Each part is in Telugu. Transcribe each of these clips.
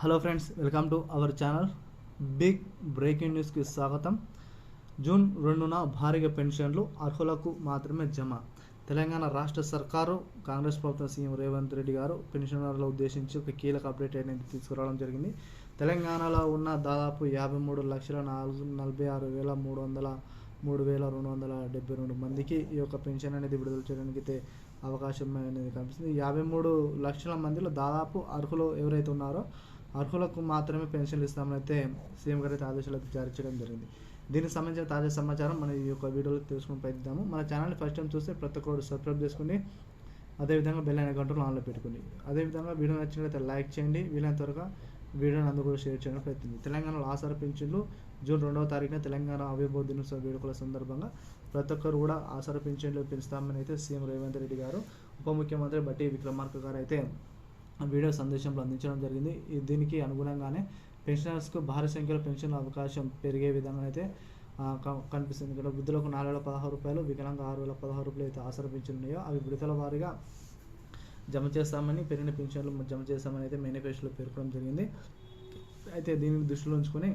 Hello friends, welcome to our channel. Big breaking న్యూస్కి స్వాగతం. జూన్ 2న భారీగా పెన్షన్లు అర్హులకు మాత్రమే జమ. తెలంగాణ రాష్ట్ర సర్కారు కాంగ్రెస్ ప్రభుత్వం సీఎం రేవంత్ రెడ్డి గారు పెన్షనర్లను ఉద్దేశించి ఒక కీలక అప్డేట్ అనేది తీసుకురావడం జరిగింది. తెలంగాణలో ఉన్న దాదాపు 53,46,372 మందికి ఈ యొక్క పెన్షన్ అనేది విడుదల చేయడానికి అయితే అవకాశం అనేది కనిపిస్తుంది. 53 లక్షల మందిలో దాదాపు అర్హులు ఎవరైతే ఉన్నారో అర్హులకు మాత్రమే పెన్షన్లు ఇస్తామని అయితే సీఎం గారు అయితే ఆదేశాలు జారీ చేయడం జరిగింది. దీనికి సంబంధించిన తాజా సమాచారం మన ఈ యొక్క వీడియోలో తెలుసుకుని ప్రయత్నిద్దాము. మన ఛానల్ని ఫస్ట్ టైం చూస్తే ప్రతి ఒక్కరు సబ్స్క్రైబ్ చేసుకోండి, అదేవిధంగా బెల్ ఐకాన్ గంటను ఆన్లో పెట్టుకోండి. అదేవిధంగా వీడియో నచ్చినట్లయితే లైక్ చేయండి, వీలైనంత త్వరగా వీడియోని అందరూ కూడా షేర్ చేయడం ప్రయత్నించింది. తెలంగాణలో ఆసరా పింఛన్లు జూన్ 2వ తారీఖున తెలంగాణ ఆవిర్భావ దినోత్సవ వేడుకల సందర్భంగా ప్రతి ఒక్కరు కూడా ఆసరా పింఛన్లు పెంచుతామని అయితే సీఎం రేవంత్ రెడ్డి గారు, ఉప ముఖ్యమంత్రి బట్టి విక్రమార్క గారు అయితే వీడియో సందేశంలో అందించడం జరిగింది. దీనికి అనుగుణంగానే పెన్షనర్స్కు భారీ సంఖ్యలో పెన్షన్ అవకాశం పెరిగే విధంగా అయితే కనిపిస్తుంది. ఇక్కడ వృద్ధులకు 4,016 రూపాయలు, వికలాంగ 6,016 రూపాయలు అయితే ఆసరా పింఛన్లు ఉన్నాయో అవి విడతల వారీగా జమ చేస్తామని, పెరిగిన పెన్షన్లు జమ చేస్తామని అయితే మేనిఫెస్టోలో పేర్కొనడం జరిగింది. అయితే దీనిని దృష్టిలో ఉంచుకొని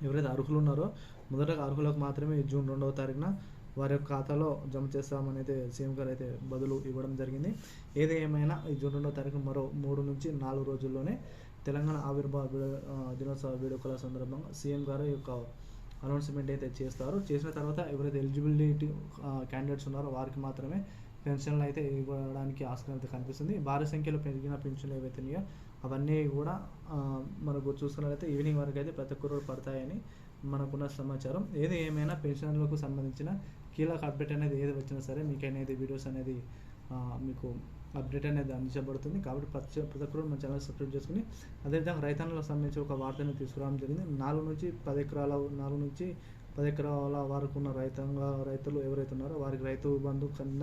ఎవరైతే అర్హులు ఉన్నారో మొదటగా అర్హులకు మాత్రమే జూన్ 2వ తారీఖున వారి యొక్క ఖాతాలో జమ చేస్తామని అయితే సీఎం గారు అయితే బదులు ఇవ్వడం జరిగింది. ఏది ఏమైనా ఈ జూన్ 2వ తారీఖు మరో 3 నుంచి 4 రోజుల్లోనే తెలంగాణ ఆవిర్భావ దినోత్సవ వేడుకల సందర్భంగా సీఎం గారు ఈ యొక్క అనౌన్స్మెంట్ అయితే చేస్తారు. చేసిన తర్వాత ఎవరైతే ఎలిజిబిలిటీ క్యాండిడేట్స్ ఉన్నారో వారికి మాత్రమే పెన్షన్లు అయితే ఇవ్వడానికి ఆస్కారం అయితే కనిపిస్తుంది. భారీ సంఖ్యలో పెరిగిన పెన్షన్లు ఏవైతే ఉన్నాయో అవన్నీ కూడా మనకు చూసుకున్నట్లయితే ఈవినింగ్ వరకు అయితే ప్రతి ఒక్కరు పడతాయని మనకున్న సమాచారం. ఏది ఏమైనా పెన్షన్లకు సంబంధించిన కీలక అప్డేట్ అనేది ఏది వచ్చినా సరే మీకు అనేది వీడియోస్ అనేది మీకు అప్డేట్ అనేది అందించబడుతుంది. కాబట్టి ప్రతి ఒక్కరు మన ఛానల్ సబ్స్క్రైబ్ చేసుకుని, అదేవిధంగా రైతన్నులకు సంబంధించి ఒక వార్తను తీసుకురావడం జరిగింది. 4 నుంచి 10 ఎకరాల వరకు ఉన్న రైతులు ఎవరైతే ఉన్నారో వారికి రైతు బంధు కింద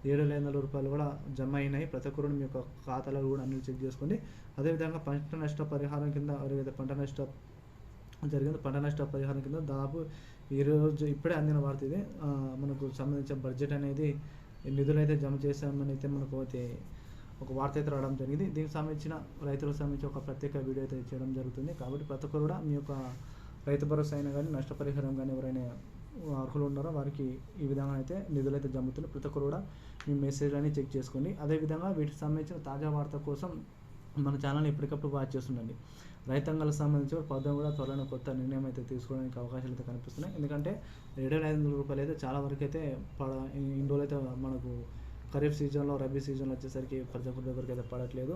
7,500 రూపాయలు కూడా జమ అయినాయి. ప్రతి ఒక్కరు మీ యొక్క ఖాతాలో కూడా అన్ని చెక్ చేసుకోండి. అదేవిధంగా పంట నష్ట పరిహారం కింద ఎవరైతే పంట నష్ట పరిహారం కింద దాదాపు ఈరోజు ఇప్పుడే అందిన వార్త ఇది. మనకు సంబంధించిన బడ్జెట్ అనేది నిధులు అయితే జమ చేశామని అయితే మనకు అయితే ఒక వార్త అయితే రావడం జరిగింది. దీనికి సంబంధించిన రైతులకు సంబంధించి ఒక ప్రత్యేక వీడియో అయితే చేయడం జరుగుతుంది. కాబట్టి ప్రతి ఒక్కరు కూడా మీ యొక్క రైతు భరోసా అయినా కానీ నష్టపరిహారం కానీ ఎవరైనా అర్హులు ఉన్నారో వారికి ఈ విధంగా అయితే నిధులు అయితే జమ్ముతున్నాయి. ప్రతి ఒక్కరు కూడా మీ మెసేజ్ అని చెక్ చేసుకోండి. అదేవిధంగా వీటికి సంబంధించిన తాజా వార్త కోసం మన ఛానల్ని ఎప్పటికప్పుడు వాచ్ చేస్తుండండి. రైతాంగాలకు సంబంధించి ప్రభుత్వం కూడా త్వరలో కొత్త నిర్ణయం అయితే తీసుకోవడానికి అవకాశాలు అయితే కనిపిస్తున్నాయి. ఎందుకంటే 7,500 రూపాయలు అయితే చాలా వరకు అయితే ఇన్ని రోజులు అయితే మనకు ఖరీఫ్ సీజన్లో, రబీ సీజన్లో వచ్చేసరికి ప్రతి ఒక్కరి దగ్గరికి అయితే పడట్లేదు.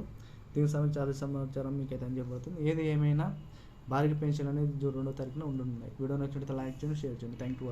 దీనికి సంబంధించి చాలా సమాచారం మీకు అయితే అందజేయబడుతుంది. ఏది ఏమైనా భారీ పెన్షన్ అనేది జూన్ 2వ తారీఖున ఉంటున్నాయి. వీడియో నచ్చినట్లయితే లైక్ చేయండి, షేర్ చేయండి. Thank you.